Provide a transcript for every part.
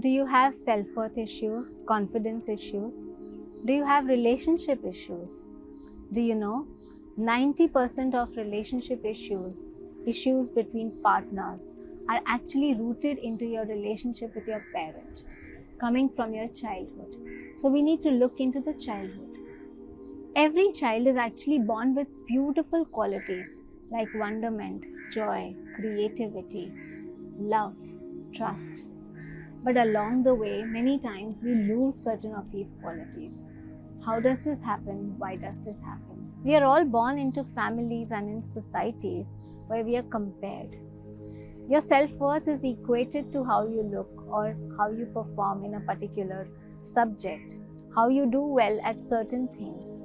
Do you have self-worth issues, confidence issues? Do you have relationship issues? Do you know 90% of relationship issues between partners are actually rooted into your relationship with your parent, coming from your childhood. So we need to look into the childhood. Every child is actually born with beautiful qualities like wonderment, joy, creativity, love, trust. But along the way, many times we lose certain of these qualities. How does this happen? Why does this happen? We are all born into families and in societies where we are compared. Your self-worth is equated to how you look or how you perform in a particular subject, how you do well at certain things.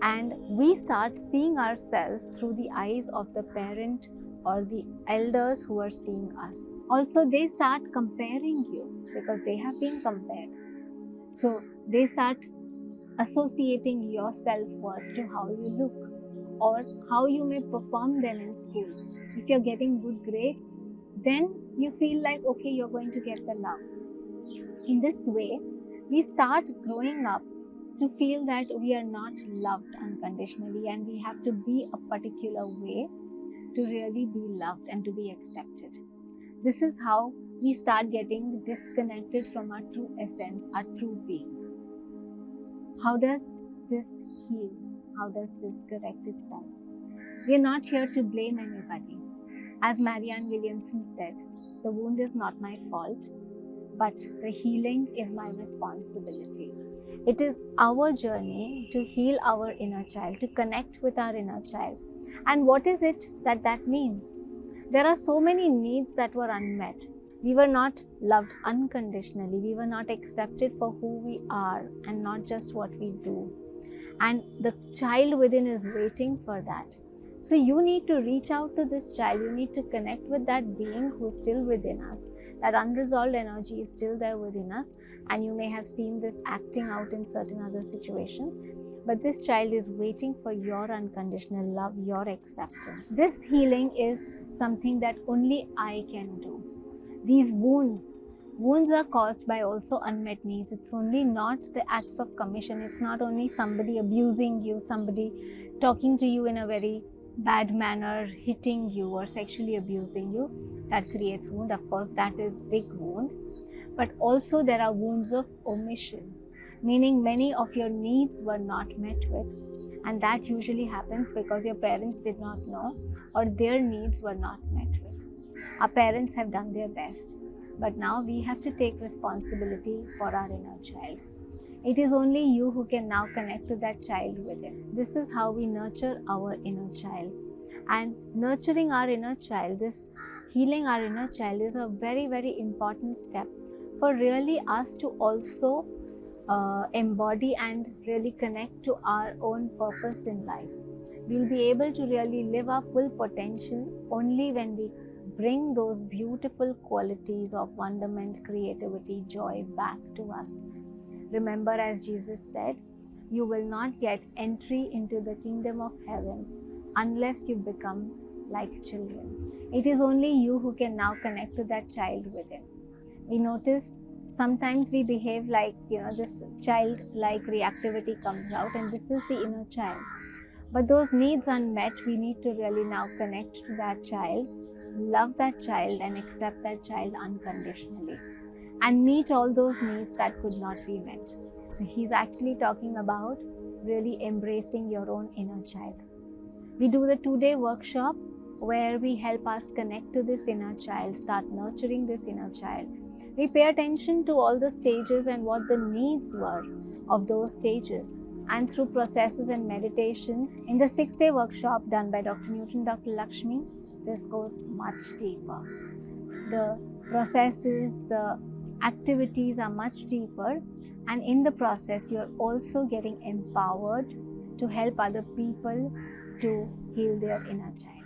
And we start seeing ourselves through the eyes of the parent or the elders who are seeing us. Also, they start comparing you because they have been compared. So they start associating your self-worth to how you look or how you may perform them in school. If you're getting good grades, then you feel like, okay, you're going to get the love. In this way, we start growing up to feel that we are not loved unconditionally and we have to be a particular way to really be loved and to be accepted. This is how we start getting disconnected from our true essence, our true being. How does this heal? How does this correct itself? We are not here to blame anybody. As Marianne Williamson said, the wound is not my fault, but the healing is my responsibility. It is our journey to heal our inner child, to connect with our inner child. And what is it that means? There are so many needs that were unmet. We were not loved unconditionally. We were not accepted for who we are and not just what we do. And the child within is waiting for that. So you need to reach out to this child. You need to connect with that being who is still within us. That unresolved energy is still there within us. And you may have seen this acting out in certain other situations. But this child is waiting for your unconditional love, your acceptance. This healing is something that only I can do. These wounds are caused by also unmet needs. It's only not the acts of commission. It's not only somebody abusing you, somebody talking to you in a very bad manner, hitting you or sexually abusing you, that creates wound. Of course, that is big wound. But also there are wounds of omission, meaning many of your needs were not met with. And that usually happens because your parents did not know or their needs were not met with. Our parents have done their best, but now we have to take responsibility for our inner child. It is only you who can now connect to that child within. This is how we nurture our inner child. And nurturing our inner child, this healing our inner child is a very, very important step for really us to also embody and really connect to our own purpose in life. We'll be able to really live our full potential only when we bring those beautiful qualities of wonderment, creativity, joy back to us. Remember, as Jesus said, you will not get entry into the kingdom of heaven unless you become like children. It is only you who can now connect to that child within. We notice sometimes we behave like, this childlike reactivity comes out, and this is the inner child. But those needs unmet, we need to really now connect to that child, love that child and accept that child unconditionally and meet all those needs that could not be met. So he's actually talking about really embracing your own inner child. We do the 2-day workshop where we help us connect to this inner child, start nurturing this inner child. We pay attention to all the stages and what the needs were of those stages. And through processes and meditations, in the 6-day workshop done by Dr. Newton, Dr. Lakshmi, this goes much deeper. The processes, the activities are much deeper, and in the process, you're also getting empowered to help other people to heal their inner child.